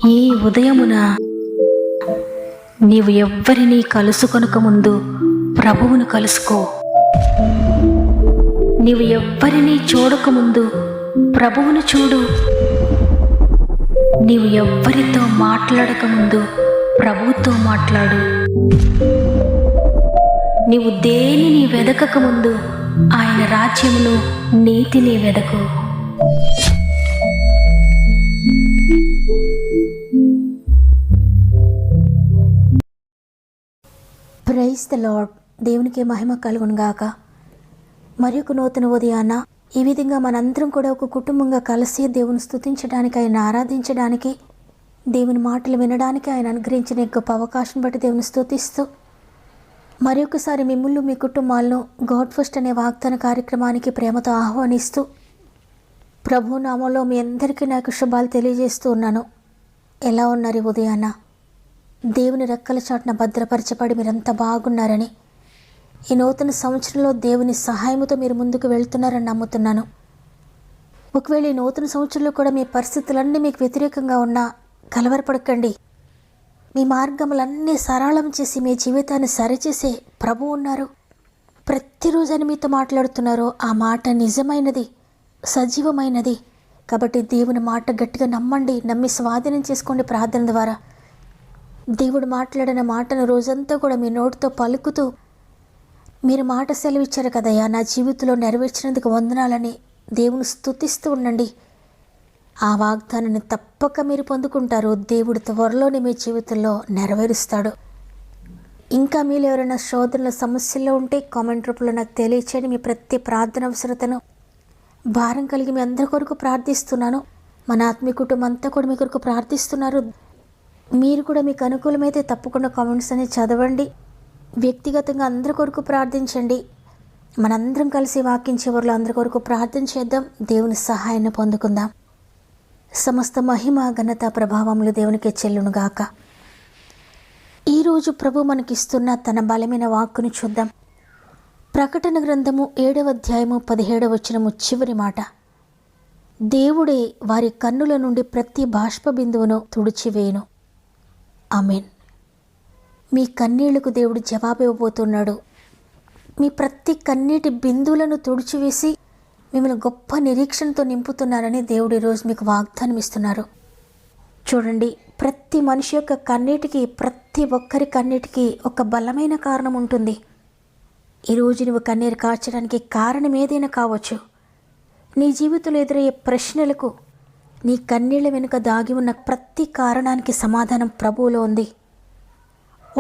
ఈ ఉదయమున నీవు ఎవ్వరినీ కలుసుకొనక ముందు ప్రభువును కలుసుకో. నీవు ఎవ్వరినీ చూడకముందు ప్రభువును చూడు. నీవు ఎవ్వరితో మాట్లాడకముందు ప్రభువుతో మాట్లాడు. నీవు దేనిని వెదకకముందు ఆయన రాజ్యమును నీతిని వెదకు. Praise the lord. దేవునికి మహిమ కలుగునుగాక. మరి ఒక నూతన ఉదయాన ఈ విధంగా మనందరం కూడా ఒక కుటుంబంగా కలిసి దేవుని స్తుతించడానికి, ఆయన ఆరాధించడానికి, దేవుని మాటలు వినడానికి ఆయన అనుగ్రహించిన గొప్ప అవకాశం బట్టి దేవుని స్తుతిస్తూ మరి ఒకసారి మిమ్మల్ని మీ కుటుంబాలను గాడ్ ఫస్ట్ అనే వాగ్దాన కార్యక్రమానికి ప్రేమతో ఆహ్వానిస్తూ ప్రభు నామంలో మీ అందరికీ నాకు శుభాలు తెలియజేస్తూ ఉన్నాను. ఎలా ఉన్నారు ఉదయాన్న? దేవుని రెక్కల చాటున భద్రపరచబడి మీరంతా బాగున్నారని, ఈ నూతన సంవత్సరంలో దేవుని సహాయంతో మీరు ముందుకు వెళ్తున్నారని నమ్ముతున్నాను. ఒకవేళ ఈ నూతన సంవత్సరంలో కూడా మీ పరిస్థితులన్నీ మీకు వ్యతిరేకంగా ఉన్నా కలవరపడకండి. మీ మార్గములన్నీ సరళం చేసి మీ జీవితాన్ని సరిచేసే ప్రభు ఉన్నారు. ప్రతిరోజు అని మీతో మాట్లాడుతున్నారో ఆ మాట నిజమైనది, సజీవమైనది. కాబట్టి దేవుని మాట గట్టిగా నమ్మండి, నమ్మి స్వాధీనం చేసుకోండి. ప్రార్థన ద్వారా దేవుడు మాట్లాడిన మాటను రోజంతా కూడా మీ నోటితో పలుకుతూ, మీరు మాట సెలవిచ్చారు కదయ్యా, నా జీవితంలో నెరవేర్చినందుకు వందనాలని దేవుని స్తుతిస్తూ ఉండండి. ఆ వాగ్దానాన్ని తప్పక మీరు పొందుకుంటారు. దేవుడు త్వరలోనే మీ జీవితంలో నెరవేరుస్తాడు. ఇంకా మీరు ఎవరైనా శోధనల సమస్యల్లో ఉంటే కామెంట్ రూపంలో నాకు తెలియచేయండి. మీ ప్రతి ప్రార్థన అవసరతను భారం కలిగి మీ అందరి కొరకు ప్రార్థిస్తున్నాను. మన ఆత్మీయ కుటుంబం అంతా కూడా మీ కొరకు ప్రార్థిస్తున్నారు. మీరు కూడా మీకు అనుకూలమైతే తప్పకుండా కామెంట్స్ అనేది చదవండి. వ్యక్తిగతంగా అందరి కొరకు ప్రార్థించండి. మనందరం కలిసి వాక్యం చివరిలో అందరి కొరకు ప్రార్థన చేద్దాం. దేవుని సహాయాన్ని పొందుకుందాం. సమస్త మహిమ ఘనత ప్రభావములు దేవునికి చెల్లునుగాక. ఈరోజు ప్రభు మనకిస్తున్న తన బలమైన వాక్కును చూద్దాం. ప్రకటన గ్రంథము 7వ అధ్యాయము 17వ వచనము చివరి మాట, దేవుడే వారి కన్నుల నుండి ప్రతి బాష్ప బిందువును తుడిచివేయును. ఆమేన్. మీ కన్నీళ్లకు దేవుడు జవాబు ఇవ్వబోతున్నాడు. మీ ప్రతి కన్నీటి బిందువులను తుడిచివేసి మిమ్మల్ని గొప్ప నిరీక్షణతో నింపుతున్నారని దేవుడు ఈరోజు మీకు వాగ్దానం ఇస్తున్నారు. చూడండి, ప్రతి మనిషి యొక్క కన్నీటికి, ప్రతి ఒక్కరి కన్నీటికి ఒక బలమైన కారణం ఉంటుంది. ఈరోజు నువ్వు కన్నీరు కార్చడానికి కారణం ఏదైనా కావచ్చు. నీ జీవితంలో ఎదురయ్యే ప్రశ్నలకు, నీ కన్నీళ్ల వెనుక దాగి ఉన్న ప్రతి కారణానికి సమాధానం ప్రభువులో ఉంది.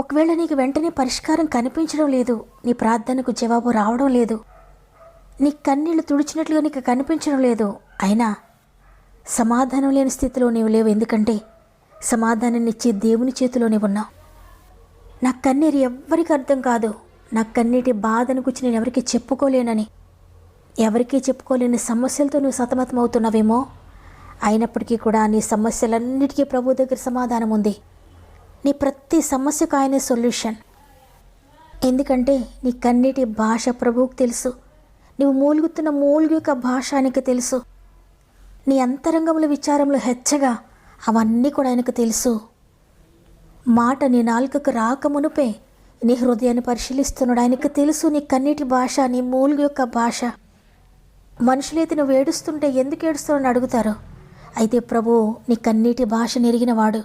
ఒకవేళ నీకు వెంటనే పరిష్కారం కనిపించడం లేదు, నీ ప్రార్థనకు జవాబు రావడం లేదు, నీ కన్నీళ్లు తుడిచినట్లుగా నీకు కనిపించడం లేదు, అయినా సమాధానం లేని స్థితిలో నీవు లేవు. ఎందుకంటే సమాధానాన్ని ఇచ్చే దేవుని చేతిలోనే ఉన్నావు. నా కన్నీరు ఎవ్వరికి అర్థం కాదు, నా కన్నీటి బాధను గురించి నేను ఎవరికి చెప్పుకోలేనని, ఎవరికీ చెప్పుకోలేని సమస్యలతో నువ్వు సతమతం అవుతున్నావేమో. అయినప్పటికీ కూడా నీ సమస్యలన్నిటికీ ప్రభు దగ్గర సమాధానం ఉంది. నీ ప్రతి సమస్యకు ఆయనే సొల్యూషన్. ఎందుకంటే నీ కన్నీటి భాష ప్రభువుకు తెలుసు. నువ్వు మూలుగుతున్న మూలుగు యొక్క భాష ఆయనకు తెలుసు. నీ అంతరంగముల విచారములు హెచ్చగా అవన్నీ కూడా ఆయనకు తెలుసు. మాట నీ నాలుకకు రాకమునుపే నీ హృదయాన్ని పరిశీలిస్తున్నాడు. ఆయనకు తెలుసు నీ కన్నీటి భాష, నీ మూలుగు యొక్క భాష. మనుషులైతే నువ్వు ఏడుస్తుంటే ఎందుకు ఏడుస్తావని అడుగుతారు. అయితే ప్రభు నీ కన్నీటి భాష నెరిగినవాడు.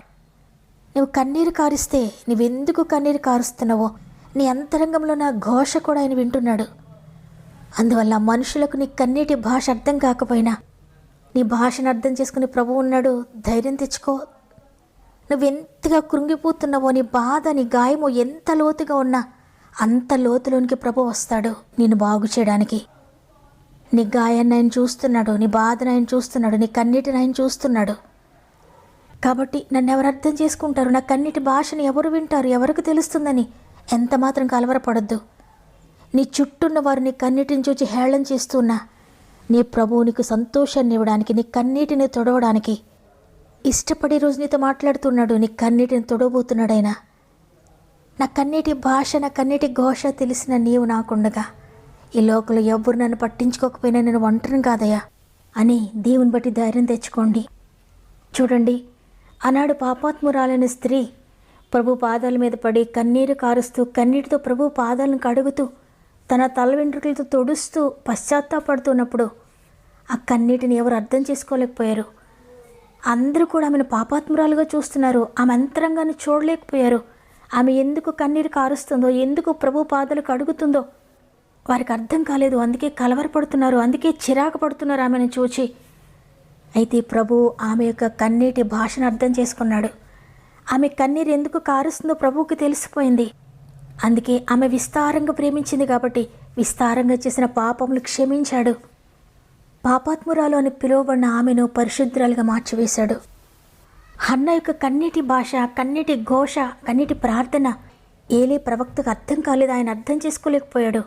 నువ్వు కన్నీరు కారిస్తే నువ్వెందుకు కన్నీరు కారుస్తున్నావో నీ అంతరంగంలో నా ఘోష కూడా ఆయన వింటున్నాడు. అందువల్ల మనుషులకు నీ కన్నీటి భాష అర్థం కాకపోయినా నీ భాషను అర్థం చేసుకుని ప్రభు ఉన్నాడు. ధైర్యం తెచ్చుకో. నువ్వెంతగా కృంగిపోతున్నావో, నీ బాధ, నీ గాయము ఎంత లోతుగా ఉన్నా అంత లోతులోనికి ప్రభు వస్తాడు నిన్ను బాగు చేయడానికి. నీ గాయాన్ని ఆయన చూస్తున్నాడు, నీ బాధను ఆయన చూస్తున్నాడు, నీ కన్నీటిని ఆయన చూస్తున్నాడు. కాబట్టి నన్ను ఎవరు అర్థం చేసుకుంటారు, నా కన్నీటి భాషను ఎవరు వింటారు, ఎవరికి తెలుస్తుందని ఎంత మాత్రం కలవరపడద్దు. నీ చుట్టూన్న వారు నీ కన్నీటిని చూచి హేళన చేస్తున్నా నీ ప్రభువు నీకు సంతోషాన్ని ఇవ్వడానికి, నీ కన్నీటిని తొడవడానికి ఇష్టపడే రోజు నీతో మాట్లాడుతున్నాడు. నీ కన్నీటిని తొడవబోతున్నాడు ఆయన. నా కన్నీటి భాష, నా కన్నీటి ఘోష తెలిసిన నీవు నాకుండగా ఈ లోకంలో ఎవ్వరు నన్ను పట్టించుకోకపోయినా నేను ఒంటరిని కాదయ్యా అని దేవుని బట్టి ధైర్యం తెచ్చుకోండి. చూడండి, ఆనాడు పాపాత్మురాలైన స్త్రీ ప్రభు పాదాల మీద పడి కన్నీరు కారుస్తూ కన్నీటితో ప్రభు పాదాలను కడుగుతూ తన తల వెంట్రుకలతో తొడుస్తూ పశ్చాత్తాపడుతున్నప్పుడు ఆ కన్నీటిని ఎవరు అర్థం చేసుకోలేకపోయారు. అందరూ కూడా ఆమెను పాపాత్మురాలుగా చూస్తున్నారు. ఆమె అంతరంగాన్ని చూడలేకపోయారు. ఆమె ఎందుకు కన్నీరు కారుస్తుందో, ఎందుకు ప్రభు పాదాలు కడుగుతుందో వారికి అర్థం కాలేదు. అందుకే కలవరపడుతున్నారు, అందుకే చిరాకు పడుతున్నారు ఆమెను చూచి. అయితే ప్రభు ఆమె యొక్క కన్నీటి భాషను అర్థం చేసుకున్నాడు. ఆమె కన్నీరు ఎందుకు కారుస్తుందో ప్రభువుకి తెలిసిపోయింది. అందుకే ఆమె విస్తారంగా ప్రేమించింది కాబట్టి విస్తారంగా చేసిన పాపములు క్షమించాడు. పాపాత్మురాలు అని పిలువబడిన ఆమెను పరిశుద్ధురాలుగా మార్చివేశాడు. హన్న యొక్క కన్నీటి భాష, కన్నీటి ఘోష, కన్నీటి ప్రార్థన ఏలీ ప్రవక్తకు అర్థం కాలేదు. ఆయన అర్థం చేసుకోలేకపోయాడు.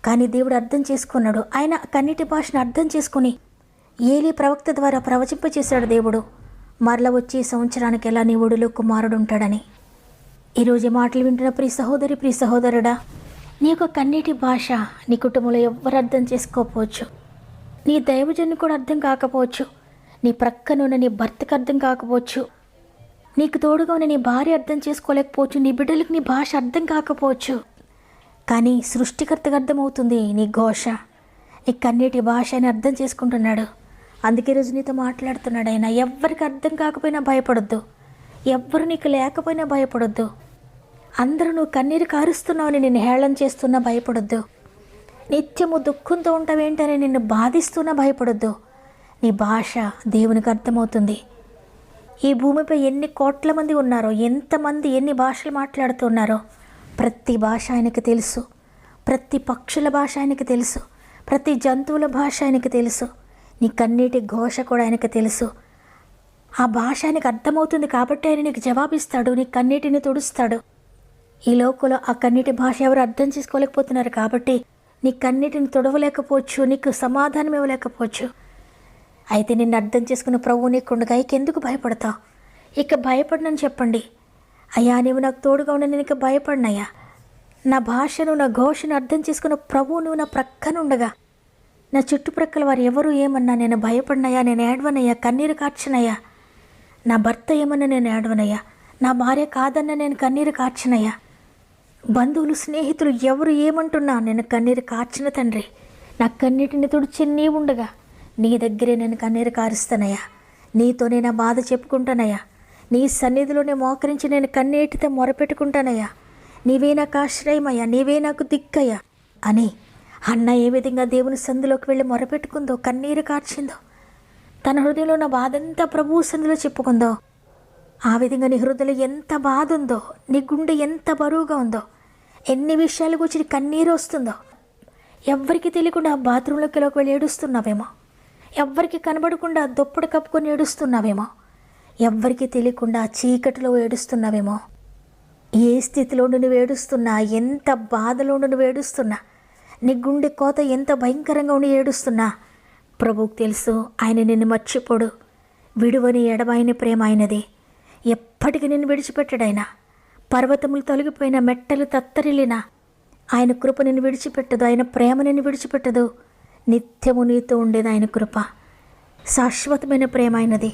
కానీ దేవుడు అర్థం చేసుకున్నాడు. ఆయన కన్నీటి భాషను అర్థం చేసుకుని ఏలీ ప్రవక్త ద్వారా ప్రవచింపచేశాడు దేవుడు, మరల వచ్చే సంవత్సరానికి ఎలా నీ ఒడిలో కుమారుడు ఉంటాడని. ఈరోజు మాటలు వింటున్న ప్రియ సహోదరి, ప్రియ సహోదరుడా, నీ యొక్క కన్నీటి భాష నీ కుటుంబంలో ఎవ్వరు అర్థం చేసుకోకపోవచ్చు. నీ దైవజన్ని కూడా అర్థం కాకపోవచ్చు. నీ ప్రక్కనున్న నీ భర్తకు అర్థం కాకపోవచ్చు. నీకు తోడుగా ఉన్న నీ భార్య అర్థం చేసుకోలేకపోవచ్చు. నీ బిడ్డలకు నీ భాష అర్థం కాకపోవచ్చు. కానీ సృష్టికర్తకు అర్థమవుతుంది నీ ఘోష, నీ కన్నీటి భాష అని అర్థం చేసుకుంటున్నాడు. అందుకే రోజు నీతో మాట్లాడుతున్నాడు ఆయన. ఎవ్వరికి అర్థం కాకపోయినా భయపడొద్దు, ఎవ్వరు నీకు లేకపోయినా భయపడొద్దు. అందరూ నువ్వు కన్నీరు కారుస్తున్నావని నిన్ను హేళన చేస్తున్నా భయపడొద్దు. నిత్యము దుఃఖంతో ఉంటావేంటని నిన్ను బాధిస్తున్నా భయపడొద్దు. నీ భాష దేవునికి అర్థమవుతుంది. ఈ భూమిపై ఎన్ని కోట్ల మంది ఉన్నారో, ఎంతమంది ఎన్ని భాషలు మాట్లాడుతున్నారో ప్రతి భాష ఆయనకు తెలుసు. ప్రతి పక్షుల భాష ఆయనకు తెలుసు. ప్రతి జంతువుల భాష ఆయనకు తెలుసు. నీ కన్నీటి ఘోష కూడా ఆయనకు తెలుసు. ఆ భాష ఆయనకు అర్థమవుతుంది కాబట్టి ఆయన నీకు జవాబిస్తాడు, నీ కన్నీటిని తుడుస్తాడు. ఈ లోకంలో ఆ కన్నీటి భాష ఎవరు అర్థం చేసుకోలేకపోతున్నారు కాబట్టి నీ కన్నీటిని తుడవలేకపోవచ్చు, నీకు సమాధానం ఇవ్వలేకపోవచ్చు. అయితే నిన్ను అర్థం చేసుకున్న ప్రభువు నీకుండగా ఇకెందుకు భయపడతావు? ఇక భయపడనని చెప్పండి. అయ్యా నీవు నాకు తోడుగా ఉండి నేను ఇక భయపడినయ్యా. నా భాషను, నా ఘోషను అర్థం చేసుకున్న ప్రభువు నువ్వు నా ప్రక్కనుండగా నా చుట్టుప్రక్కల వారు ఎవరు ఏమన్నా నేను భయపడినయ్యా, నేను ఏడవనయ్యా, కన్నీరు కార్చనయ్యా. నా భర్త ఏమన్నా నేను ఏడవనయ్యా, నా భార్య కాదన్నా నేను కన్నీరు కార్చనయ్యా. బంధువులు, స్నేహితులు ఎవరు ఏమంటున్నా నేను కన్నీరు కార్చిన తండ్రి, నా కన్నీటిని తుడిచి నీ ఉండగా నీ దగ్గరే నేను కన్నీరు కారుస్తానయ్యా. నీతోనే నా బాధ చెప్పుకుంటానయ్యా. నీ సన్నిధిలోనే మోకరించి నేను కన్నీటితో మొరపెట్టుకుంటానయ్యా. నీవే నాకు ఆశ్రయమయ్యా, నీవే నాకు దిక్కయ్యా అని అన్న ఏ విధంగా దేవుని సందులోకి వెళ్ళి మొరపెట్టుకుందో, కన్నీరు కార్చిందో, తన హృదయంలో ఉన్న బాధంతా ప్రభువు సందులో చెప్పుకుందో, ఆ విధంగా నీ హృదయంలో ఎంత బాధ ఉందో, నీ గుండె ఎంత బరువుగా ఉందో, ఎన్ని విషయాల గురించి కన్నీరు వస్తుందో, ఎవ్వరికి తెలియకుండా బాత్రూంలోకి వెళ్ళి ఏడుస్తున్నావేమో, ఎవ్వరికి కనబడకుండా దుప్పటి కప్పుకొని ఏడుస్తున్నావేమో, ఎవ్వరికి తెలియకుండా చీకటిలో ఏడుస్తున్నావేమో. ఏ స్థితిలో నువ్వు ఏడుస్తున్నా, ఎంత బాధలో నువ్వు ఏడుస్తున్నా, నీ గుండె కోత ఎంత భయంకరంగా ఉండి ఏడుస్తున్నా ప్రభువుకు తెలుసు. ఆయన నిన్ను మర్చిపోడు. విడువని ఎడబాయని ప్రేమ ఆయనది. ఎప్పటికీ నిన్ను విడిచిపెట్టడైనా. పర్వతములు తొలగిపోయిన, మెట్టలు తత్తరిల్లినా ఆయన కృప నిన్ను విడిచిపెట్టదు. ఆయన ప్రేమ నిన్ను విడిచిపెట్టదు. నిత్యము నీతో ఉండేది ఆయన కృప. శాశ్వతమైన ప్రేమ ఆయనది.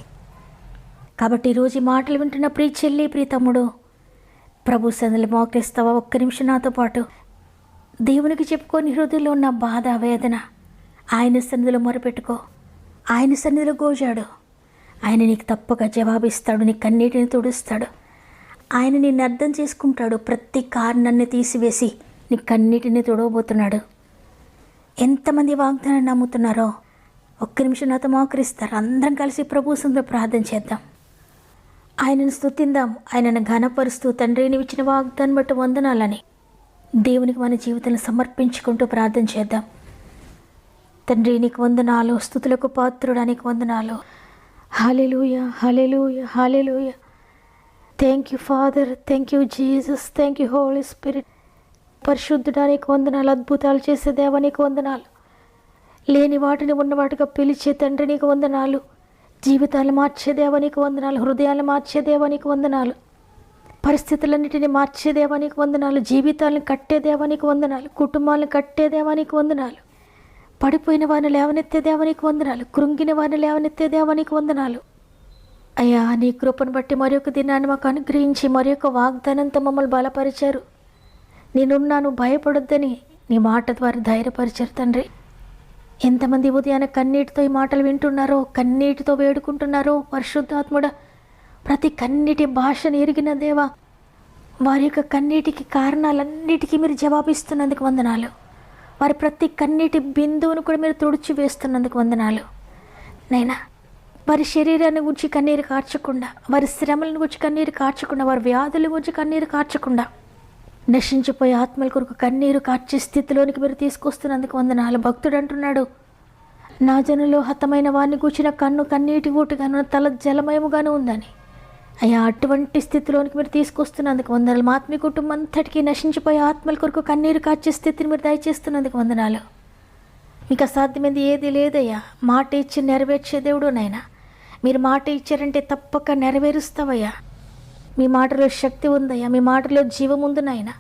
కాబట్టి ఈరోజు ఈ మాటలు వింటున్న ప్రియ చెల్లి, ప్రియ తమ్ముడు, ప్రభు సన్నిధిలో మోకరిస్తావా? ఒక్క నిమిషం నాతో పాటు దేవునికి చెప్పుకొని హృదయంలో ఉన్న బాధ, వేదన ఆయన సన్నిధిలో మొరపెట్టుకో. ఆయన సన్నిధిలో గోజాడు. ఆయన నీకు తప్పక జవాబిస్తాడు. నీ కన్నీటిని తుడుస్తాడు. ఆయన నిన్ను అర్థం చేసుకుంటాడు. ప్రతి కారణాన్ని తీసివేసి నీ కన్నీటిని తుడవబోతున్నాడు. ఎంతమంది వాగ్దానాన్ని నమ్ముతున్నారో ఒక్క నిమిషం నాతో మోకరిస్తారు. అందరం కలిసి ప్రభు సన్నిధిలో ప్రార్థన చేద్దాం. ఆయనను స్తుతిందాం. ఆయనను ఘనపరుస్తూ తండ్రి నీవు ఇచ్చిన వాగ్దానం బట్టి వందనాలని దేవునికి మన జీవితాలను సమర్పించుకుంటూ ప్రార్థన చేద్దాం. తండ్రి నీకు వందనాలు, స్తుతులకు పాత్రుడా నీకు వందనాలు. హల్లెలూయా, హల్లెలూయా, హల్లెలూయా. Thank you Father, thank you Jesus, thank you Holy Spirit. పరిశుద్ధుడా నీకు వందనాలు. అద్భుతాలు చేసే దేవా నీకు వందనాలు. లేని వాటిని ఉన్నవాటిగా పిలిచే తండ్రి నీకు వందనాలు. జీవితాలు మార్చే దేవా నీకు వందనాలు. హృదయాలు మార్చే దేవా నీకు వందనాలు. పరిస్థితులన్నిటిని మార్చే దేవా నీకు వందనాలు. జీవితాలను కట్టే దేవా నీకు వందనాలు. కుటుంబాలను కట్టే దేవా నీకు వందనాలు. పడిపోయిన వారిని లేవనెత్తే దేవా నీకు వందనాలు. కృంగిన వారిని లేవనెత్తే దేవా నీకు వందనాలు. అయ్యా, నీ కృపను బట్టి మరి ఒక దినాన్ని మాకు అనుగ్రహించి మరి ఒక వాగ్దానంతో మమ్మల్ని బలపరిచారు. నేనున్నాను, భయపడొద్దని నీ మాట ద్వారా ధైర్యపరిచారు తండ్రి. ఎంతమంది ఉదయాన కన్నీటితో ఈ మాటలు వింటున్నారో, కన్నీటితో వేడుకుంటున్నారో పరిశుద్ధాత్ముడా, ప్రతి కన్నీటి భాషను ఎరిగిన దేవా, వారి యొక్క కన్నీటికి కారణాలన్నిటికీ మీరు జవాబిస్తున్నందుకు వందనాలు. వారి ప్రతి కన్నీటి బిందువును కూడా మీరు తుడిచి వేస్తున్నందుకు వందనాలు. నైనా వారి శరీరాన్ని గురించి కన్నీరు కార్చకుండా, వారి శ్రమలను గురించి కన్నీరు కార్చకుండా, వారి వ్యాధుల గురించి కన్నీరు కార్చకుండా, నశించిపోయే ఆత్మల కొరకు కన్నీరు కార్చే స్థితిలోనికి మీరు తీసుకొస్తున్నందుకు వందనాలు. భక్తుడు అంటున్నాడు, నా జనులో హతమైన వారిని కూర్చిన కన్ను కన్నీటి ఊటుగాను, తల జలమయముగాను ఉందని. అయ్యా, అటువంటి స్థితిలోనికి మీరు తీసుకొస్తున్నందుకు వందనాలు. మా ఆత్మీయ కుటుంబం అంతటికీ నశించిపోయే ఆత్మల కొరకు కన్నీరు కార్చే స్థితిని మీరు దయచేస్తున్నందుకు వందనాలు. మీకు అసాధ్యమైంది ఏది లేదయ్యా. మాట ఇచ్చి నెరవేర్చే దేవుడు నాయనా. మీరు మాట ఇచ్చారంటే తప్పక నెరవేరుస్తావయ్యా. మీ మాటలో శక్తి ఉందయ్యా, మీ మాటలో జీవం ఉంది నాయన.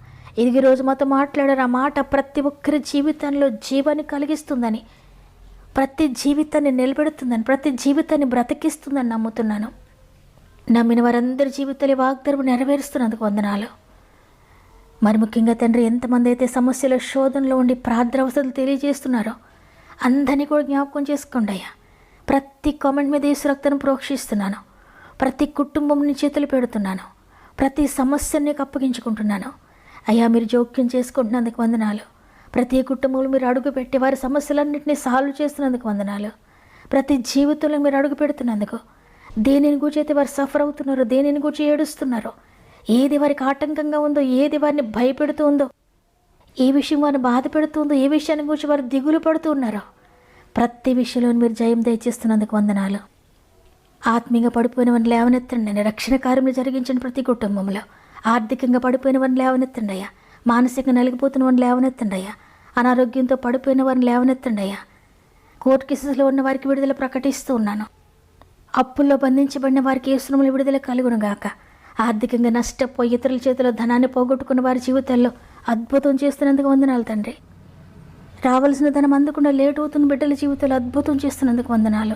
ఇది రోజు మాతో మాట్లాడారు. ఆ మాట ప్రతి ఒక్కరి జీవితంలో జీవాన్ని కలిగిస్తుందని, ప్రతి జీవితాన్ని నిలబెడుతుందని, ప్రతి జీవితాన్ని బ్రతికిస్తుందని నమ్ముతున్నాను. నమ్మిన వారందరి జీవితాలు వాగ్దానం నెరవేరుస్తున్నందుకు వందనాలు. మరి ముఖ్యంగా తండ్రి, ఎంతమంది అయితే సమస్యల శోధనలో ఉండి ప్రార్థన అవసరాలు తెలియజేస్తున్నారో అందరినీ కూడా జ్ఞాపకం చేసుకోండి అయ్యా. ప్రతి కామెంట్ మీద యేసు రక్తాన్ని ప్రోక్షిస్తున్నాను. ప్రతి కుటుంబంని చేతులు పెడుతున్నాను. ప్రతి సమస్యని అప్పగించుకుంటున్నాను అయ్యా. మీరు జోక్యం చేసుకుంటున్నందుకు వందనాలు. ప్రతి కుటుంబంలో మీరు అడుగు పెట్టి వారి సమస్యలన్నింటినీ సాల్వ్ చేస్తున్నందుకు వందనాలు. ప్రతి జీవితంలో మీరు అడుగు పెడుతున్నందుకు, దేనిని గురించి అయితే వారు సఫర్ అవుతున్నారో, దేనిని గురించి ఏడుస్తున్నారో, ఏది వారికి ఆటంకంగా ఉందో, ఏది వారిని భయపెడుతూ ఉందో, ఏ విషయం వారిని బాధ పెడుతుందో, ఏ విషయాన్ని గురించి వారు దిగులు పడుతూ ఉన్నారో, ప్రతి విషయంలో మీరు జయం దయచేస్తున్నందుకు వందనాలు. ఆత్మీయంగా పడిపోయిన వారిని లేవనెత్తండి. రక్షణ కార్యములు జరిగించిన ప్రతి కుటుంబంలో ఆర్థికంగా పడిపోయిన వారిని లేవనెత్తండి అయ్యా. మానసికంగా నలిగిపోతున్న వారిని లేవనెత్తండి అయ్యా. అనారోగ్యంతో పడిపోయిన వారిని లేవనెత్తండి అయ్యా. కోర్టు కేసులో ఉన్న వారికి విడుదల ప్రకటిస్తూ ఉన్నాను. అప్పుల్లో బంధించబడిన వారికి యేసునామములో విడుదల కలుగునుగాక. ఆర్థికంగా నష్టపోయి ఇతరుల చేతిలో ధనాన్ని పోగొట్టుకున్న వారి జీవితాల్లో అద్భుతం చేస్తున్నందుకు వందనాలు తండ్రి. రావాల్సిన ధనం అందకుండా లేట్ అవుతున్న బిడ్డల జీవితాలు అద్భుతం చేస్తున్నందుకు వందనాలు.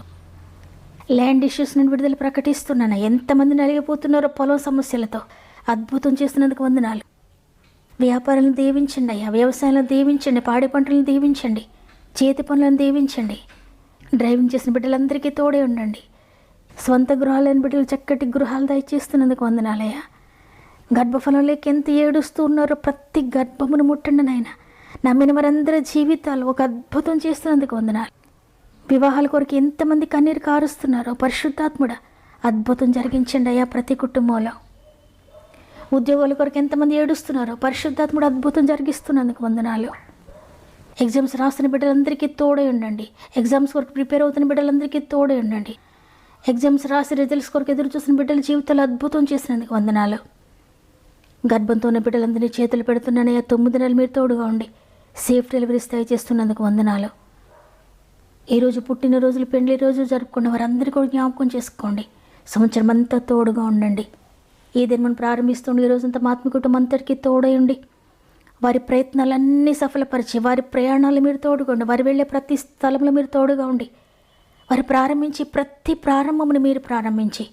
ల్యాండ్ ఇష్యూస్ నుండి విడుదల ప్రకటిస్తున్నాను. ఎంతమంది నలిగిపోతున్నారో పొలం సమస్యలతో, అద్భుతం చేస్తున్నందుకు వందనాలు. వ్యాపారాలను దీవించండి అయ్యా. వ్యవసాయాలను దీవించండి. పాడి పంటలను దీవించండి. చేతి పనులను దీవించండి. డ్రైవింగ్ చేసిన బిడ్డలందరికీ తోడే ఉండండి. స్వంత గృహాలైన బిడ్డలు చక్కటి గృహాలు దయచేస్తున్నందుకు వందనాలయ్యా. గర్భఫలం లేక ఎంత ఏడుస్తూ ఉన్నారో ప్రతి గర్భమును ముట్టండి నాయన. నమ్మిన వారందరి జీవితాలు ఒక అద్భుతం చేస్తున్నందుకు వందనాలు. వివాహాల కొరకు ఎంతమంది కన్నీరు కారుస్తున్నారో పరిశుద్ధాత్ముడా అద్భుతం జరిగించండి అయ్యా. ప్రతి కుటుంబంలో ఉద్యోగాల కొరకు ఎంతమంది ఏడుస్తున్నారో పరిశుద్ధాత్ముడు అద్భుతం జరిగిస్తున్నందుకు వందనాలు. ఎగ్జామ్స్ రాస్తున్న బిడ్డలందరికీ తోడే ఉండండి. ఎగ్జామ్స్ కొరకు ప్రిపేర్ అవుతున్న బిడ్డలందరికీ తోడే ఉండండి. ఎగ్జామ్స్ రాసి రిజల్ట్స్ కొరకు ఎదురు చూసిన బిడ్డల జీవితాలు అద్భుతం చేసినందుకు వందనాలు. గర్భంతో ఉన్న బిడ్డలందరినీ చేతులు పెడుతున్నానయ్యా. 9 నెలలు మీరు తోడుగా ఉండి సేఫ్ డెలివరీస్ దయచేస్తున్నందుకు వందనాలు. ఈరోజు పుట్టినరోజులు, పెండ్లి రోజు జరుపుకున్న వారందరూ కూడా జ్ఞాపకం చేసుకోండి. సంవత్సరం అంతా తోడుగా ఉండండి. ఈ దినం ప్రారంభిస్తుండే ఈ రోజంతా మా ఆత్మ కుటుంబం అంతటికీ తోడయండి. వారి ప్రయత్నాలన్నీ సఫలపరిచి వారి ప్రయాణాలు మీరు తోడుకోండి. వారు వెళ్ళే ప్రతి స్థలంలో మీరు తోడుగా ఉండి వారు ప్రారంభించి ప్రతి ప్రారంభమును మీరు ప్రారంభించి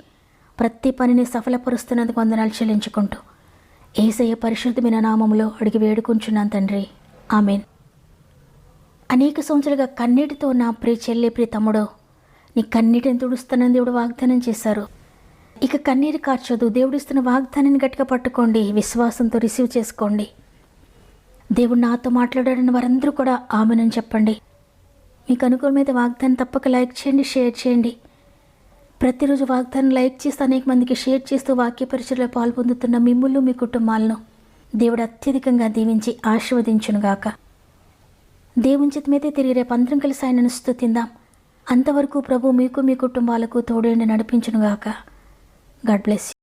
ప్రతి పనిని సఫలపరుస్తున్నందుకు వందనాలు చెల్లించుకుంటూ యేసయ్య పరిశుద్ధమైన నామములో అడిగి వేడుకుంటున్నాను తండ్రి. ఆమేన్. అనేక సంవత్సరాలుగా కన్నీటితో నా ప్రియ చెల్లి, ప్రియ తమ్ముడో, నీ కన్నీటిని తుడుస్తానని దేవుడు వాగ్దానం చేశారు. ఇక కన్నీరు కార్చొద్దు. దేవుడిస్తున్న వాగ్దానాన్ని గట్టిగా పట్టుకోండి. విశ్వాసంతో రిసీవ్ చేసుకోండి. దేవుడు నాతో మాట్లాడాడని వారందరూ కూడా ఆమెనని చెప్పండి. మీకు అనుకూలమైతే వాగ్దానం తప్పక లైక్ చేయండి, షేర్ చేయండి. ప్రతిరోజు వాగ్దానం లైక్ చేస్తూ అనేక మందికి షేర్ చేస్తూ వాక్య పరిచయలో పాల్పొందుతున్న మిమ్ముళ్ళు, మీ కుటుంబాలను దేవుడు అత్యధికంగా దీవించి ఆశీర్వదించునుగాక. దేవుని చిత్తమైతే తిరిగి రేపు అందరం కలిసి ఆయనను స్తుతిందాం. అంతవరకు ప్రభు మీకు, మీ కుటుంబాలకు తోడేండి నడిపించునుగాక. God bless you.